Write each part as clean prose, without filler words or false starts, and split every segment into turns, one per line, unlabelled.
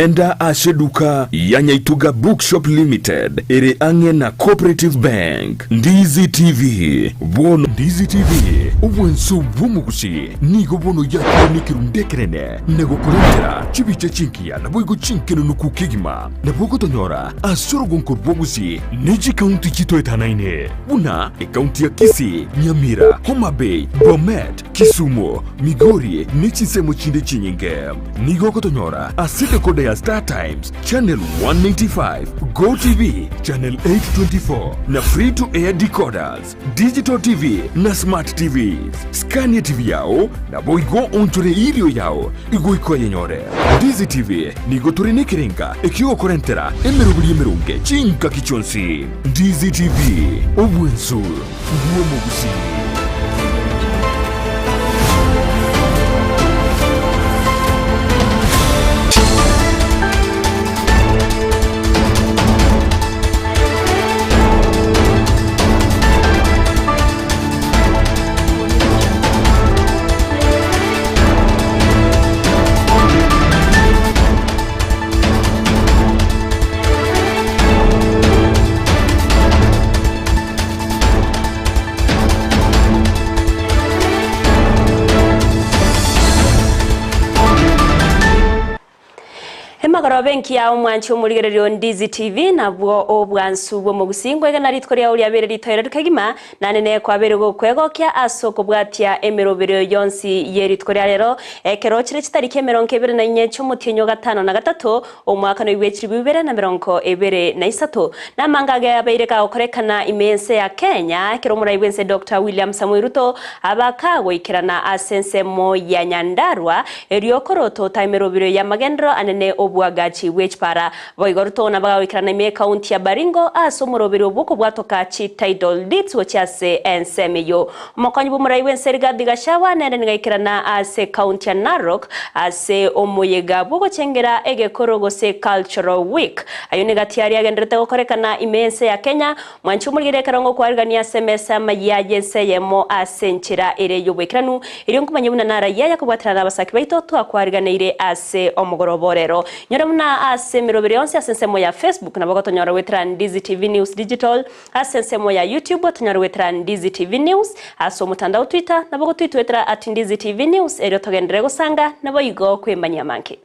enda asheduka yanyaituga Bookshop Limited ere ange na Cooperative Bank. Ndizi TV bono Ndizi TV ubwensu bumugusi nigo bono yakoni kirundekerene nego kurendera chibiche chinkia na boigo chinkeno nukukigima na bogo tonyora asoro gonkor bogusi neji county chito etanaine buna county ya Kisii, Nyamira, Homa Bay, Bomet, Kisumu, Migori nichisemo chinde chinyinge nigo kotonyora aside kode ya Star Times channel 195, Go TV channel 824 na free to air decoders, digital TV na smart TVs. Scania TV yao na boigo onchore irio yao igo iko yenyore. Ndizi TV nigo turine kirenga ekigo korentera emerunge chinka kichonsi. Ndizi TV obwensu uwo mugusi.
Magaro benki ya umwanchi umurigererio Ndizi TV na bwo obwansu bwo mugusingwe gana ritko rya uri abere ritoyera rikagima nanene kwa bere go kwego kya asoko bwatia emerobero yonsi yeritko rya rero ekero kire kitarike 24 cy'umutinyo gatano na gatatu umwaka no w'ibekiri 2023 namangage yabeire ka okorekana imense ya Kenya kero muri wense Dr. William Samuel Ruto abakago ikirana asensemo ya Nyandarua eriokoroto taimerobero ya magendro anene gachi wechpara boigoruto na bagawikirana ime county ya Baringo asomorobero buko bwatoka chi title deeds wochase ensemeyo umukonyi bumurai wenserga digashawa nene ngayikirana ase county ya Narok ase omuyega buko chengera egekorogo se cultural week ayo negatiari agendrete gokorekana imense ya Kenya mwanchi umurigire karongo kwarigania semesa mayayense Eyemo asenchira ere yobwekiranu iri nkumanyibuna nara yaya kubwatirana abasaki baito twakwariganaire ase omugoroborero nyoramuna asemirobere yonse asensemo ya Facebook na bago tonyora wetra Ndizi TV News Digital asensemo ya YouTube tonyora wetra Ndizi TV News aso mutandao Twitter na bago tweet wetra @Ndizi TV News ero togendere gusanga na boyigo kwembanya manke.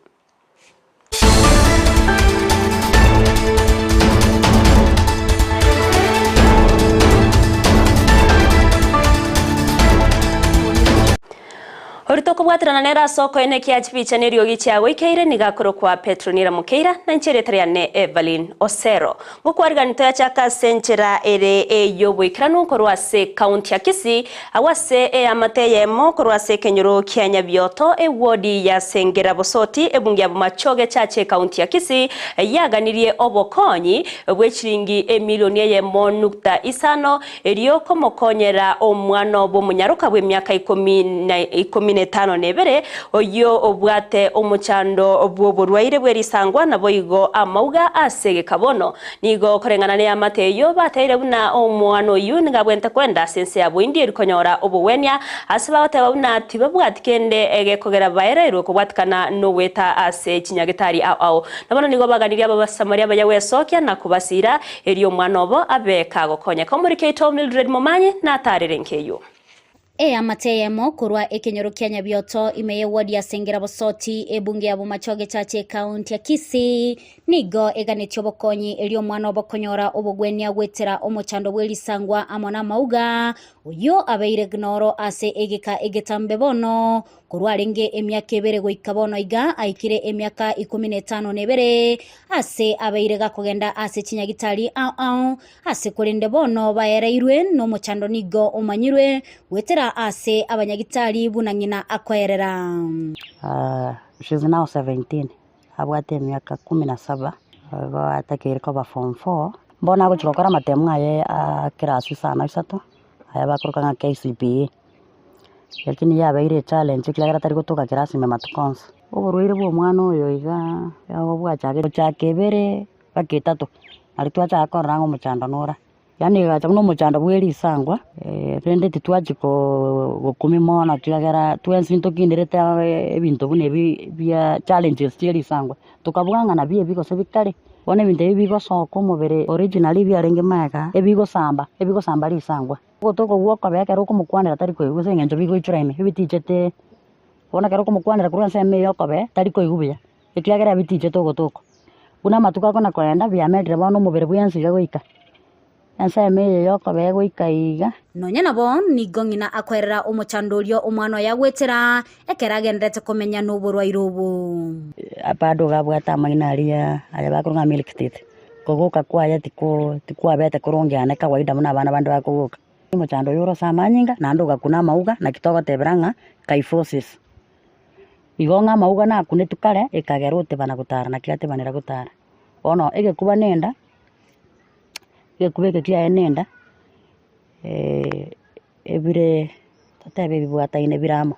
Orito kubwatirana nera soko ene kiachipicha nerio gichago ikeire nigakoro kwa Petronira Mukeira na ncheretria ne Everline Osero ngokwarganito ya chaka senchera ere eyobwikiranu korwase county ya Kisii awase Eyemo korwase kenyoro kianya bioto wodi ya Sengera Bosoti ebungi ya machoge chache county ya Kisii yaganirie obokonyi bwechiringi emilioni Eyemo.5 erioko mokonyera omwana bo munyaruka bwe myaka 10 tano nebere oyo obwate omuchando obwoborwaire bwerisangwa na boigo amauga asege kabono nigo korengana ne amateyo bateire buna omwana oyu ngabwente kwenda sense yabo indi rikonyora obowenya asiba bateba buna tibabwatikende egekogera bairero kubwatikana no weta ase chinyagitari ao nabona nigo baganiria abasamaria bayawesokia na kubasira eriyo mwana obo abeka gokonya komurike to Mildred Momanye na tarerenkeyo
Eyemo kurwa ekenyoro kianya bioto imeye wodi ya Sengera Bosoti ebunge ya bumachoge chache county ya Kisii nigo eganetyo bokonyi elio mwana obokonyora obogwenia gwetera omochando bwerisangwa amona mauga uyo abeire gnoro ase egeka egetambe bono kurwa renge emyaka ebere goikabono iga aikire emyaka 15 nebere ase abeire gakogenda ase chinyagitari ase kurende bono bayereirwe no mochando nigo omanyirwe gwetera ase abanyagitari bunangina akwerera.
She's now 17. Abwate myaka 17. Atakire ko ba form 4. Mbona go chikokora matemu aye kirasi sana isato. Aya bakuruka nga KCPE. Yakini yabaire challenge kila tari gotoka kirasi me matukonsa. Oborwire bwo mwana oyo iga yabo bwachage chakebere bakitatu. Ari twacha akoranga omuchando nora. yani gacha no muchanda bweri sangwa rende titwachiko gukumi mona tuyagera twensinto kindirete ebintu bune bia challenges tieri sangwa tukabwanga na bie biko sebikare one binde bigo soko mubere originally bia renge maka ebigo samba ri sangwa gotoko gwoko beke roko mukwanira tari ko iguse ngenjo bigo ichureme bitichete ona kero kumukwanira kuri nseme yokobe tari ko igubya ekyagera bitiche toko una matuka kona kwenda bia medre bono mubere bwensi gagoika nseme yokobe goikaiga
nonya nabo nigo ngina akwerera umuchandulio umwana yagwetera ekeragendete kumenya n'uburwa irubu
apado gabwata mainaria aya bakurunga milk state kogoka kwaya tikwa bete kurungiane kawaida muna bana bandu bakogoka umuchando yoro samanyinga nandoga kuna mauga na kitogo tebranga kaifosis igonga mauga na kune tukare ekagerote bana gutara na kiate banera gutara ono ege kuba nenda ege kubeke kia nenda ebire tatebe bibwata ine biramo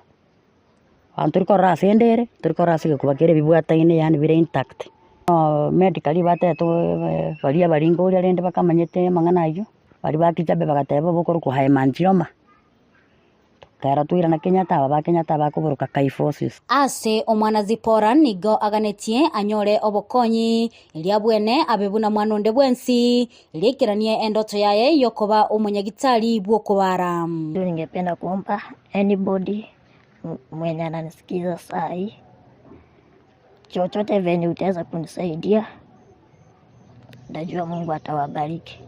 anturiko rasendere turiko rasige kuba kere bibwata ine yani bire intact medically bate to baria baringo uri rende bakamanyete mangana ayo bari bakichabe bagateba bokoro ku haimanjioma kara tuira na Kenyatta bakuburuka kaifosis
ase omwana zipora nigo aganetie anyore obokonyi ilia bwene abebuna mwanonde bwensi ilikiranie endoto yaye yokoba umunyagitari bwokobara.
Ningependa kuomba anybody mwenye ananisikiza sai chochote venye utaweza kunisaidia, najua Mungu atawabariki.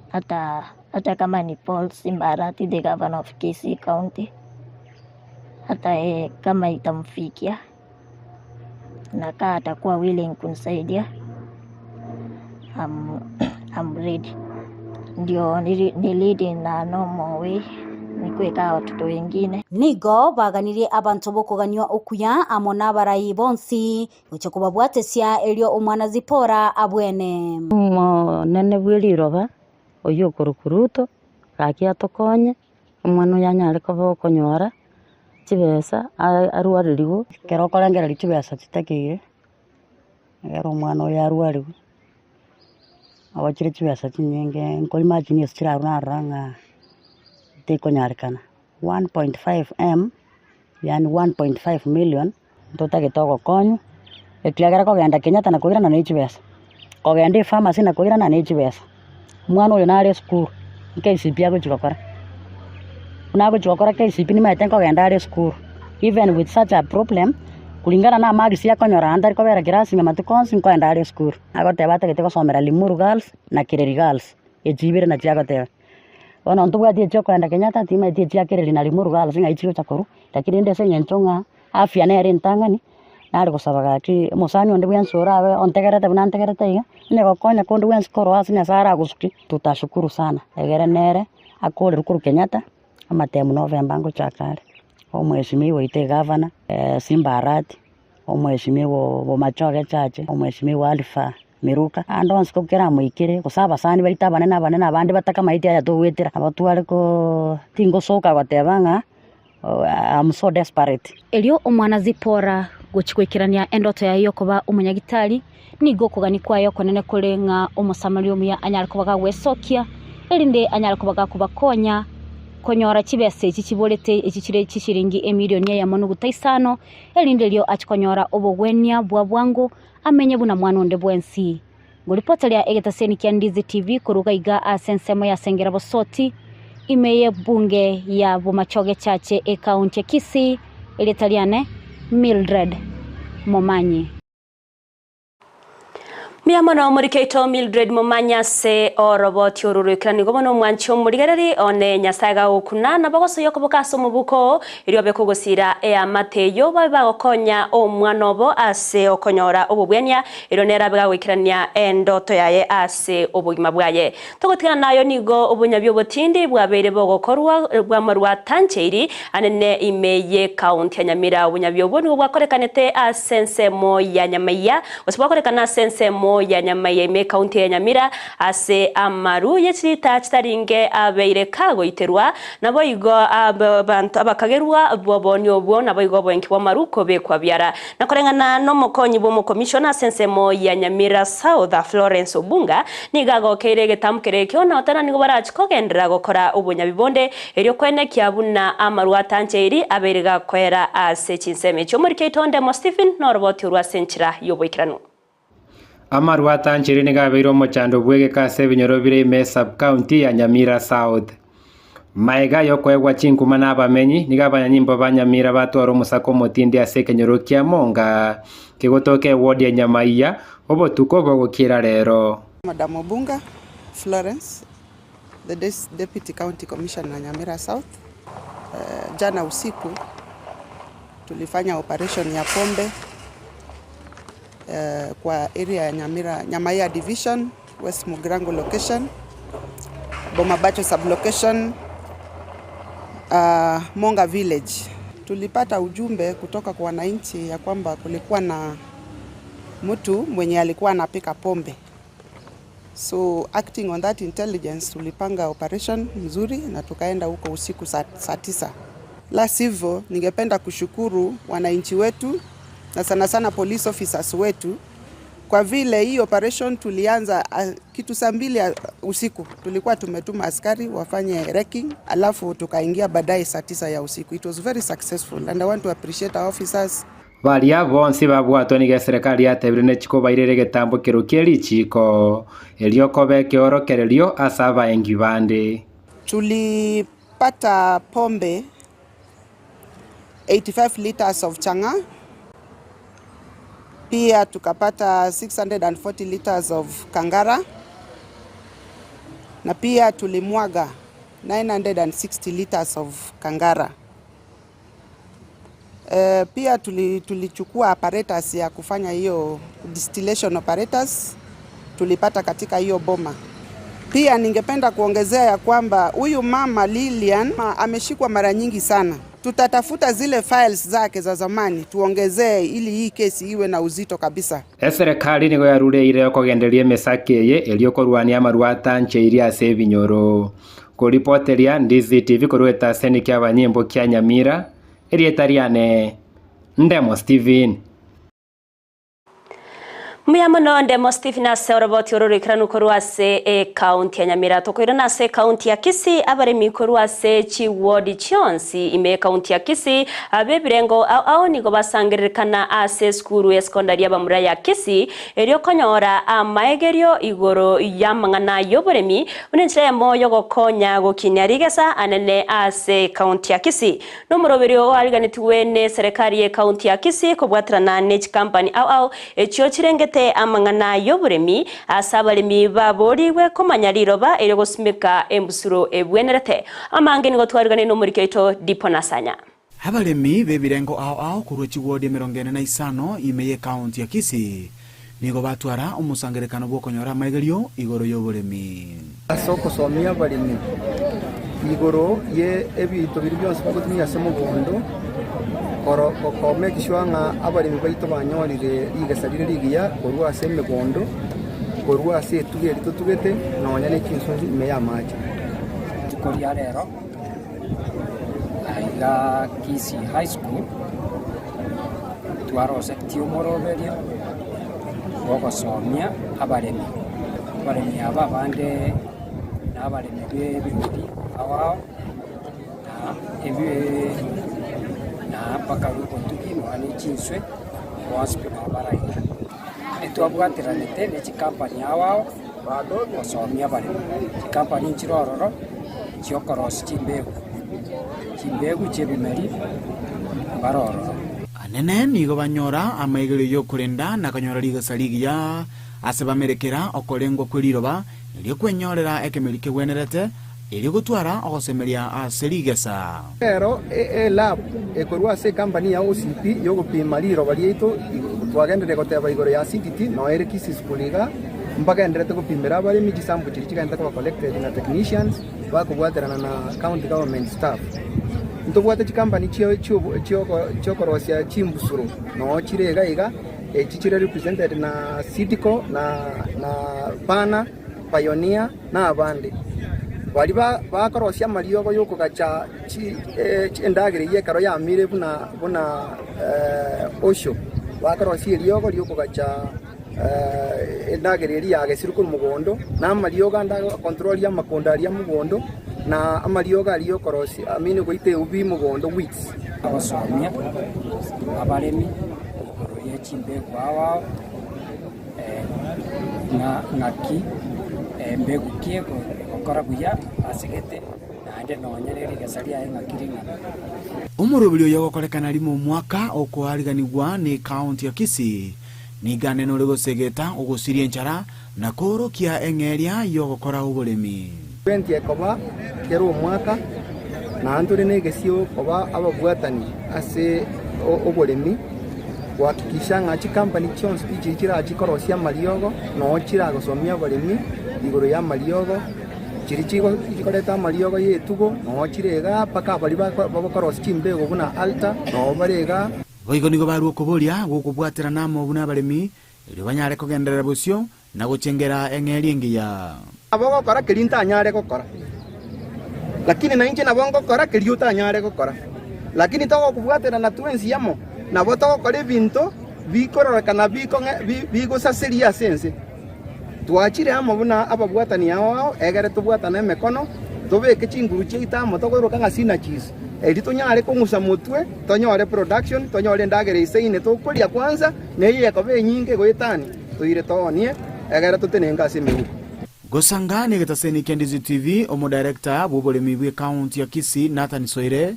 Hata kama ni Paul Simbarati, the governor of Kisii County, hata kama itamfikia na kaa atakuwa willing kunisaidia, I'm ready. Ndio ni lead na normal way nikweka watoto wengine.
Nigo baganirie abantu bokuganyo okuya amona barayi bonsi uche kubabwatesia elio umwana zipora abwene
nene bwiriroba oyo kurukuruto gakia tokonye umwana yanyare ko konyora chibesa arwaririgo kero korangera chibesa chitakire ero umwana yarwarigo awachire chibesa chinyenge nkoli imagine sira runaranga tekonyarikana 1.5 m yani 1.5 million ndota gitoko konyo ekiagera kogenda Kenyatta na kugira na nechibesa kogenda pharmacy na kugira na nechibesa mwana uyo nare school KCP agochikokora unago chikokora KCP ni maitengo kogenda are school even with such a problem kulingana na magisi yakonyora andari kobera kirasi matukonsi nkoenda are school agotebate giteko somera Limuru Girls na Kireri Girls ejibire na chiagoteba ono ntubwatie choko enda Kenyatta tima tie chiakereri na Limuru Girls nga ichiro chakuru lakini ndese nyentonga afya nere ntangani nari kusabaga ki musani onde bwansora abe ontegerete bunantegerete iga ne gokonya konde bwanskoro asinya sara gusuki tutashukuru sana egere nere akore rukuru Kenyatta amatemu November ngo chakare omweshimiwa ite governor Simbarati omweshimiwa bo machoge chache omweshimiwa Alfa Miruka andonse kokera muikire kusaba sani baita banana abandi bataka maiti aya tugwetira abatware ko tingo soka batebanga I'm so desperate
elio umwana zipora guchikwikirania endoto ya yokoba umunyagitari nigo kugani kwayo konene kurenga umusamali umya anyara kubaga wesokia elinde anyara kubaga kubakonya konyora chibese iki kibolete iki kire kishiringi emilioni ya monu gutaisano elinde lio achikonyora obogwenya bwabwangu amenye buna mwanonde bwensi ngolipotalia egetaseni kya Ndizi TV kuruga iga asensemo ya sengera bosoti imeye bunge ya bumachoge chache kaunti ya Kisii ilitaliane Mildred Momanyi
Miamono murikeito Mildred Momanya se oroboti orurukirani gobono mwancho murigereri one nyasaga okunana bagoso yokobokaso mubuko iriobe kugusira amateyo bagokonya omwanobo ase okonyora obubwenya ironera bwagwikirania endoto yaye ase obugima bwaye togotikana nayo nigo obunyabyo botindi bwabere bogokorwa bwamorwa tancheiri anene imeye county ya Nyamira obunyabyo bwo bwakorekanete asensemo ya Amayia osibwakorekana asensemo ensemo ya Nyamaiya ime county ya Nyamira ase amaru yechita chitaringe abeire kago iterwa nabo igo abantu abakagerwa bobonyo obwo nabo igo bwenki bwa maruko bekwa byara nakorengana no mokonyi bo mo commissioner ensemo ya Nyamira South Florence Obunga nigago keire getamukere kyo na otana nigo barachikogendera gukora ubunyabibonde eryo kwene kyabuna amaru atancheri aberega kwera ase chinseme cyo muri Ketonde mo Stephen noroboti urwa senchira yoboikirano
amaru atancheri nigabeiro mo chando bwege kase binyoro bire me sub county ya Nyamira South maega yokwegwa chinkuma n'abamenyi nigabanya nyimbo banyamira batwaro musako motindi ase kenyoro kya monga kigotoke ward ya Nyamaiya obotuko bogokira rero.
Madam Obunga Florence, the Deputy County Commissioner Nyamira South. Jana usiku tulifanya operation ya pombe kwa area ya Nyamaiya Division, West Mugrango location, Bomabacho sublocation, Monga Village. Tulipata ujumbe kutoka kwa wananchi ya kwamba kulikuwa na mtu mwenye alikuwa anapika pombe. So acting on that intelligence tulipanga operation mzuri na tukaenda huko usiku saa 9. La sivyo ningependa kushukuru wananchi wetu na sana sana police officers wetu kwa vile hii operation tulianza kitu saa 2 usiku. Tulikuwa tumetuma askari wafanye wrecking alafu tukaingia baadaye saa 9 ya usiku. It was very successful and I want to appreciate our officers.
Varia bonsi babwato ni serikali yatebire ne chiko bairere getambo kirukeri chiko elio kobe keorokerelio asaba engibande.
Tulipata pombe 85 liters of changa. Pia tukapata 640 liters of kangara. Na pia tulimwaga 960 liters of kangara. Pia tulichukua apparatus ya kufanya hiyo distillation apparatus tulipata katika hiyo boma. Pia ningependa kuongezea ya kwamba huyu mama Lilian ameshikwa mara nyingi sana. Tutatafuta zile files zake za zamani tuongezee ili hii kesi iwe na uzito kabisa.
Serikali nigo yarureire kogenderie mesakeye eliokorwania amaru atancheiri ase binyoro. Kuripoteria Ndizi TV kurueta seni kya banyimbo kya Nyamira erietariane Ndemo Stephen.
Muyamono Ndemo Stephen ase oroboti ororikiranu korwase county ya Nyamira tokoira na ase county ya Kisii abare mikorwase chi ward chionsi ime county ya Kisii abebirengo au nigo basangiririkana ase skuru ya secondary abamura ya Kisii eryo konyora amaegerio igoro yamangana yoboremi unenchire moyo gokonya gokinyarigesa anene ase county ya Kisii no muroberio ariganitiwe ne serikali ya county ya Kisii kobwatirana ne company au echyo chirengete amangana yoburemi asabalemi baboriwe komanyariroba ere gosimika embusuro ebwenerete amange nigo twarigane no muri Keito diponasanya
abalemi bebirengo ao kuruchi ward 45 imeye county ya Kisii nigo batwara umusangerekano bwokonyora amaegerio igoro yoburemi
asoko somia balemi igoro ye ebito biri byose bagotumya semo gondo koro kokome kishwanga abalimi baito banyorire igasarire ligiya korwa seme gondo korwa se tugeri tutugete nonya ne kinsozi meya maji
tukoria rero aiga Kisii High School twarose tiomoroberia bogosomia abalimi aba bande n'abalimi b'ebigori awao na ebi na pakaruko tuki mwani chinswe waspina barai eto abwatiranete ne chikampani awao bado osomia bali chikampani nchirororo chiokoros chimbegu chebimeri barororo
anene nigo banyora amaegerio yokurenda na kanyora ligasaligia ase bamerekera okorengwa kwiriroba nilio kwenyorera ekemerike wenerete ili gutwara ogosemeria aserigesa
ero lab ekorwa se company ya OCP yogopima liro balieto twagendere goteba igoro ya CTT no ere Kisii skuliga mpaka enderete gupimira abali miji sample chikigenda kwa collected na technicians bakubwaterana na county government staff ntobwate chikampani chio korosya chimbusuro no chirega iga chichire represented na Sidiko na Bana Pioneer na abandi bali bakorosia mariogo yuko gacha endagire karo ya mire buna osho bakorosia riogo yuko gacha endagire ya gesiruko mugondo na mariogo nda control ya makonda ya mugondo na amariogo ariyo korosi amine goite ubi mugondo weeks
abasomya abaremi ye chimbe kwawa naki mbegu kieko okora buya asigete nande nonyereri gasaria engakiringa
umurubiri uyo gokorekana limu mwaka okwariganirwa ni county ya Kisii ni ganeno ligosegeta ugusirie nchara na korokia engeria yo gukora uburemi
20 ekoba kero mwaka na anturi negesio koba ababwatani ase uburemi wakikisha ngachi company chons ichira achikorosia mariogo no chira gosomia baremi igoro ya mariogo chirichigo ikoreta mariogo yetugo no chirega paka bali bakorosia chimbego buna Auta no barega
boigo nigo baruo kuburia gukubwatira namo buna baremi iri banyare kugenderera busyo na guchengera engeri ngiya
abogo kora kirinta nyare gukora lakini na inje nabongo kora kiriuta nyare gukora lakini togo kubwatira na twensi yamo na boto kore binto bikororeka bigo saseria sense twachire amo buna ababwatani yao egere tubwatana emekono tobeke chinguru cheita moto koroka ngasina cheese edito nyare kungusa mutwe tonyore production tonyore ndagere iseine tokuria kwanza neye kobe nyinge goitani toire tonie egere tutenenga simiru
gosangani getaseni Ndizi TV omo director bubolemi bwe county ya Kisii Nathan Soire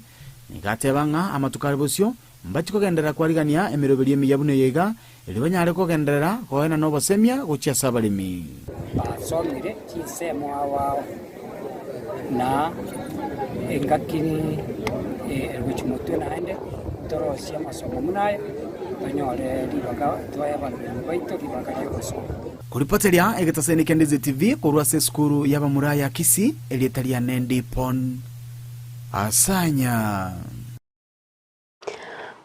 nigatebanga amatukaribosyo mbachiko gendera kwarigania emiroberi emiyabune yega eri banyare ko gendera koena no basemia guchia sabalimi
basomire chisemo awa na engakini wichimutwe naende torosia masomo munayo tonyore libaga twaya bantu baito libaga yoso
kuripoteria egetaseni Ndizi TV kurwa se skuru yaba muraya Kisii elietalia nendi pon asanya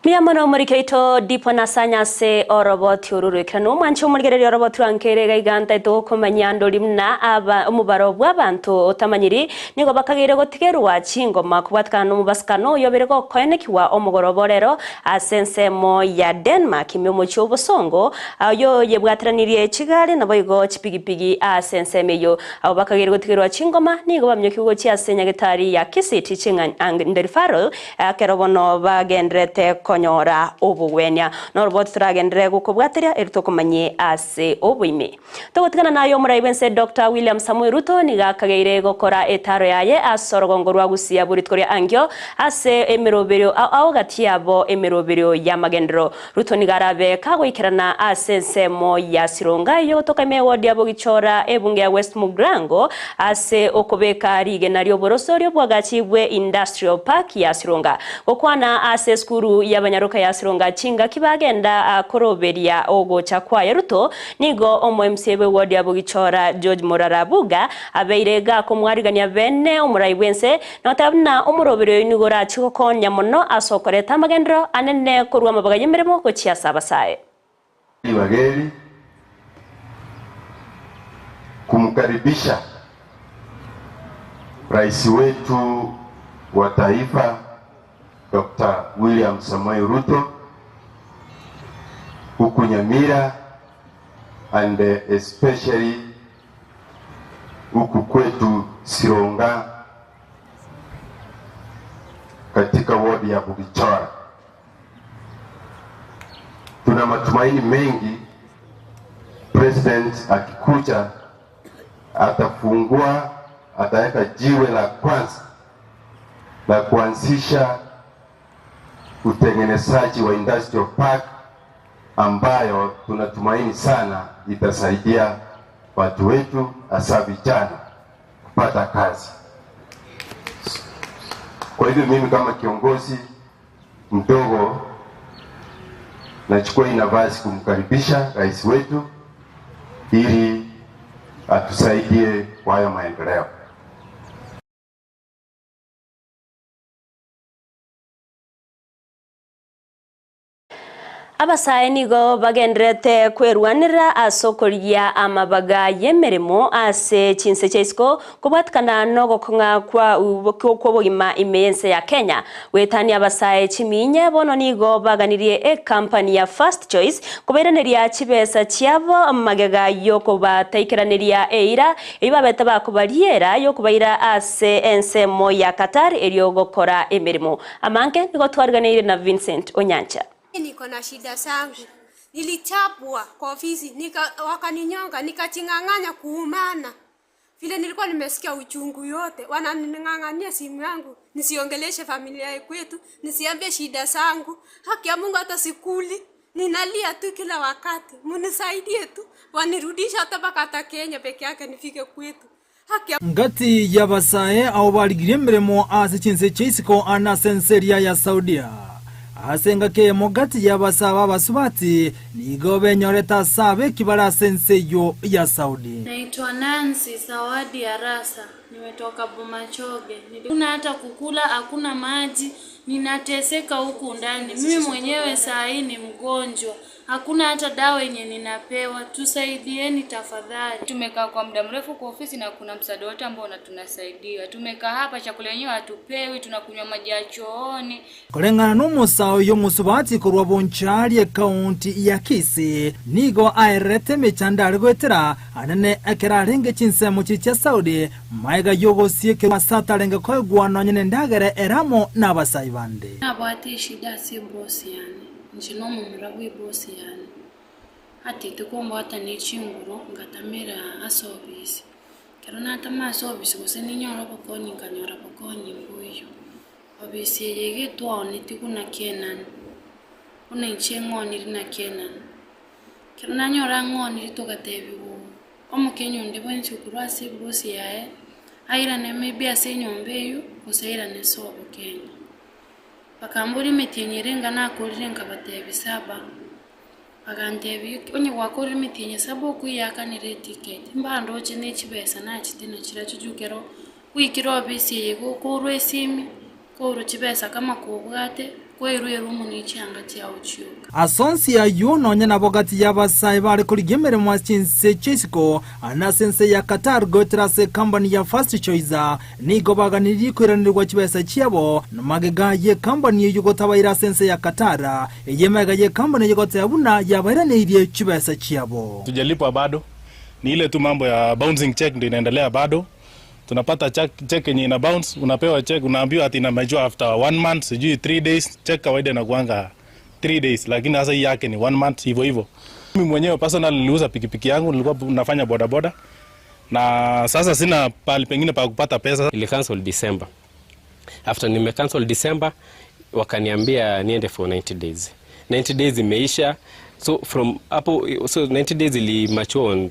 Miyamono murikeito dipo nasanya se oroboti ururikano mwancho murigereri oroboti rankere gaiganta ito komanyando limna aba umubaro bw'abantu otamanyiri nigo bakagire gotigerwa chingoma kubatkana mubaskano yoberego koenekiwa omugoroborero asensemo ya Denmark imyomo cyobosongo ayo yebwatraniriye Kigali naboigo chipigipigi asensemeyo abo bakagire gotigerwa chingoma nigo bamyokigo cyasenya gitari ya Kisii teaching and referral kerobono bagendrete konyora obugwenya no robot turagendere gukubwatiria eritokomanye ase obuime togotikana nayo muraibense Dr. William Samuel Ruto nigakageire gokora etaro yaye asorogongo rwa Gusii buritkoria angyo ase emeroberio aho gatiabo emeroberio ya magendero Ruto nigarabe kagoikirana ase semo ya Sironga yo tokame wodi abo gichora ebunge ya West Mugrango ase okobeka rige naryo borosorio bwagachibwe industrial park ya Sironga gokwana ase skuru y'abanyaruka ya Sironga chinga kibagenda koroberia ogo chakwaye Ruto nigo omo MCB wodi abo gichora George Morarabuga abeirega kumwarigania bene omuraibense notabna omuroberio nigora chikokonya mono asokoreta magendero anene kurwa mabaga yemeremo ko chiasabasaye
Wageni kumkaribisha rais wetu wa taifa Dr. William Samuel Ruto huku Nyamira and especially huku kwetu Sironga katika wodi ya Bugichora. Tuna matumaini mengi president akikuja ataweka jiwe la kwanza la kuanzisha utengenezaji wa industrial park ambayo tunatumaini sana itasaidia watu wetu hasa vijana kupata kazi. Kwa hivyo mimi kama kiongozi mdogo nachukua hii nafasi kumkaribisha rais wetu ili atusaidie kwa haya maendeleo.
Abasae nigo bagendrete kwerwanira asokoria amabaga yemeremo ase chinse chesko kubwatkana no gokonga kwa ubogima imense ya Kenya. Wetani abasae chiminye bono nigo baganirie company ya First Choice kubereneria chibesa chiabo magega yoko bateikeranira eira ibabeta bakubariera yoko baira ase ensemo ya Qatar elio gokora emeremo. Amanke nigo twarganire na Vincent Onyancha.
Niko na shida zangu. Nilichapwa kwa ofisi, wakaninyonga, nikachinganganya kuumana. Vile nilikuwa nimesikia uchungu yote, wananingangania simu yangu, nisiongeleshe familia kwetu, nisiambie shida zangu. Haki ya Mungu hata sikuli, ninalia tu kila wakati. Munisaidie tu, wanirudisha hata mpaka Kenya peke yake nifike kwetu.
Ngati ya basae au baligire mremo ase chinse cheisiko ana senseria ya Saudia. Asenga ke mogati ya basaba basubati nigo benyoreta sabe kibara senseyo ya Saudi.
Naitwa Nancy Zawadi ya Rasa, nimetoka Bumachoge. Kuna hata kukula, hakuna maji, ninateseka huku ndani. Mimi mwenyewe saa hii ni mgonjwa. Hakuna hata dawa yenye ninapewa, tusaidieni tafadhali. Tumekaa kwa muda mrefu kwa ofisi na kuna msaada wote ambao tunasaidiwa. Tumekaa hapa, chakula yenyewe hatupewi, tunakunywa maji ya chooni.
Kulengana n'umusao yo musubati kurwa Bonchari County ya Kisii nigo airete mechandari gwetera anene akerarenge chinsemo chicha Saudi maiga yogosie ke masatarenge ko gwana nyene ndagere eramo n'abasai bande.
Abati shida si boss yani. Nchino mumurabu boss yani. Ati tukombo hata nechinguro ngatamera asobisi. Kerona hata masobisi gose ninyoro bakoni kanyora bakoni mbuyo. Obisi yege tuone tikuna Kenan. Una nchengo na Kenan. Kerona nyora ngoni litogatebi wo. Omukenyo ndebo nchukura si boss yae. Aira ne maybe asenyombeyo kusaira ne sobo Kenya. Bakamburi metinyirenga na kurirenga batebi saba. Bagantebi onye wakori metinye sabo kuyaka ni ticket. Mbando chine chibesa na chitina chirachujukero. Wikiro bisi yego korwe simi. Koro chibesa kama kubwate kweruye rumuni cyanga cyawucyuka.
Asonsi ya yuno nyana bogati y'abasai bari kuri gemere mu chinse chisiko ana sense ya Qatar gotrase company ya First Choice nigo baganiri kwiranirwa kibesa cyabo namagega ye company yugo tabayira sense ya Qatar yemega ye company yugo tabuna yabaraniriye kibesa cyabo.
Tujalipwa bado. Ni ile tu mambo ya bouncing check ndio inaendelea bado. Tunapata check yenye ina bounce, unapewa check, unaambiwa ati inamajua after 1 month, sijui 3 days, check kawaida na kuanga 3 days, lakini sasa hii yake ni 1 month hivyo hivyo. Mimi mwenyewe personal niliuza pikipiki yangu, nilikuwa nafanya boda boda. Na sasa sina pali pengine pa kupata pesa.
Ili cancel December. After nime cancel December, wakaniambia niende for 90 days. 90 days imeisha. So from hapo, so 90 days ili mature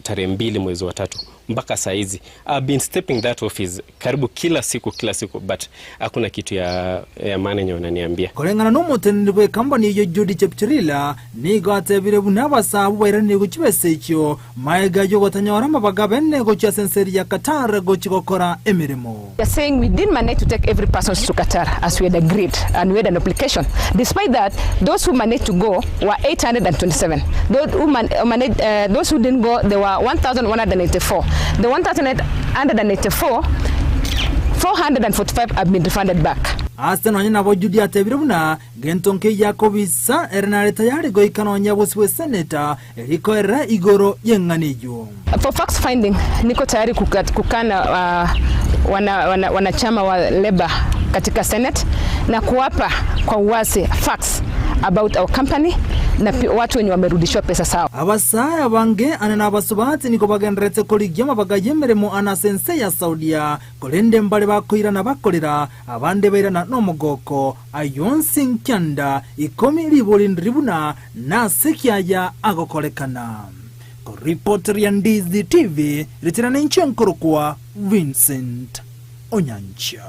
tarehe 2 mwezi wa 3 mpaka saa hizi. I've been stepping that office karibu kila siku but hakuna kitu ya maana yenye wananiambia.
Kulengana n'umutenirwe company yo Judi Chepchirila nigo atebire bunabasa bubairane gukibese cyo maiga yo gotanyora mabaga benne go cha senseri ya Qatar go chikokora emirimo.
We are saying we didn't manage to take every person to Qatar as we had agreed and we had an application. Despite that, those who managed to go were 827. Those who didn't go, there were 1,184. The 1,184, 445 have been refunded back.
Asano nyina bo Judi atebire buna gentonke yakobisa ernare tayari go ikanonya boswe senator eriko era igoro yenganijo.
For facts finding niko tayari kukana wanachama wa Labour katika Senate na kuwapa kwa uwazi facts about our company na watu wenye wamerudishwa pesa sawa.
Abasaya bange anana abasubati niko bagendretse koligema bagayemeremo ana sense ya Saudia kolende mbale bakoira na bakolera abande bairana nomugoko ayonsi nkyanda ikomi libolindribuna na sekiaya agokolekana. Reporter ya Ndizi TV litirana nchenkoro kwa Vincent Onyancha.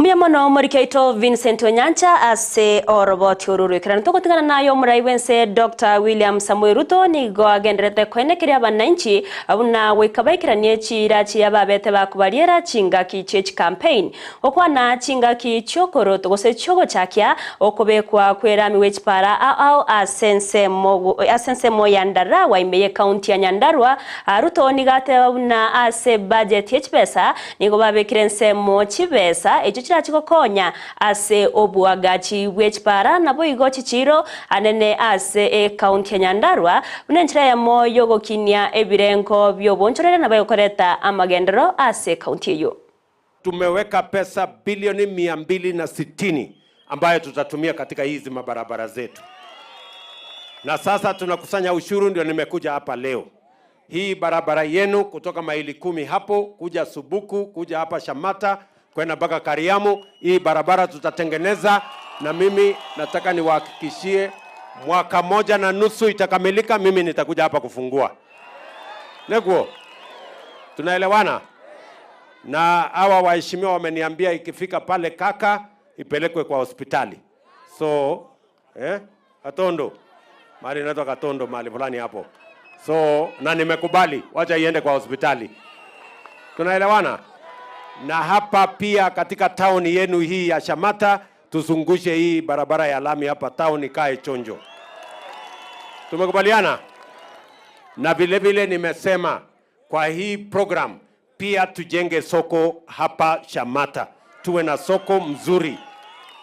Muyamono Morikaito Vincent Onyancha ase oroboti ururu ikirana tukotingana nayo muraiwense Dr. William Samuel Ruto nigo agenderete kwenekeria abananchi abuna wikabaikiranie chira chiyababete bakubaliera chingaki chechi campaign okwana chingaki chokoro tugose chogo chakya okobekwa kwera miwechipara au asense moyandara wa Imeye County ya Nyandarua. Ruto nigate abuna ase budget yechipesa nigo babekirense mo chibesa echo chikokonya ase obuagachi wechipara nabo igo chichiro anene ase county ya Nyandarua unenchira ya moyo gokinia ebirenko byobonchorere nabayokoreta amagendero ase county yo.
Tumeweka pesa bilioni 260 ambayo tutatumia katika hizi mabarabara zetu. Na sasa tunakusanya ushuru, ndio nimekuja hapa leo. Hii barabara yenu kutoka maili 10 hapo kuja Subuku kuja hapa Shamata kwenda mpaka Kariamu, hii barabara tutatengeneza, na mimi nataka niwahakikishie mwaka 1.5 itakamilika, mimi nitakuja hapa kufungua. Negwo, tunaelewana? Na hawa waheshimiwa wameniambia ikifika pale Kaka ipelekwe kwa hospitali. So, Katondo, mahali inaitwa Katondo mahali fulani hapo. So, na nimekubali, wacha iende kwa hospitali. Tunaelewana? Na hapa pia katika town yenu hii ya Shamata tuzungushe hii barabara ya lami hapa town ikae chonjo. Tumekubaliana? Na vile vile nimesema kwa hii program pia tujenge soko hapa Shamata. Tuwe na soko mzuri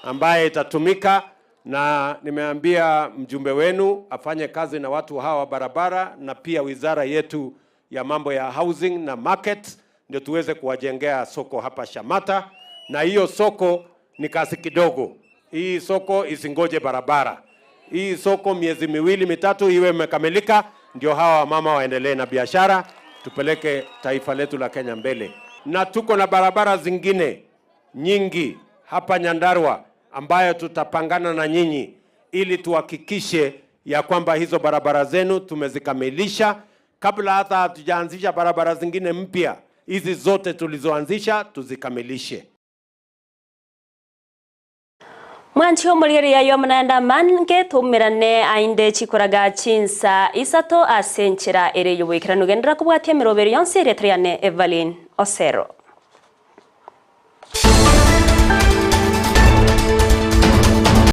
ambaye itatumika, na nimeambia mjumbe wenu afanye kazi na watu hawa barabara na pia wizara yetu ya mambo ya housing na market ndio tuweze kuwajengea soko hapa Shamata. Na hiyo soko ni kasi kidogo. Hii soko isingoje barabara. Hii soko miezi 2-3 iwe imekamilika, ndio hawa mama waendelee na biashara, tupeleke taifa letu la Kenya mbele. Na tuko na barabara zingine nyingi hapa Nyandarua ambayo tutapangana na nyinyi ili tuhakikishe ya kwamba hizo barabara zenu tumezikamilisha kabla hata hatujaanzisha barabara zingine mpya. Hizi zote tulizoanzisha tuzikamilishe.
Mwanchio muligeri ya yomnanda mange tumirane ainde chikoraga chinsa isato asenchira ere yobikirano gendera kubwatia miroberi yonse retriane Everline Osero.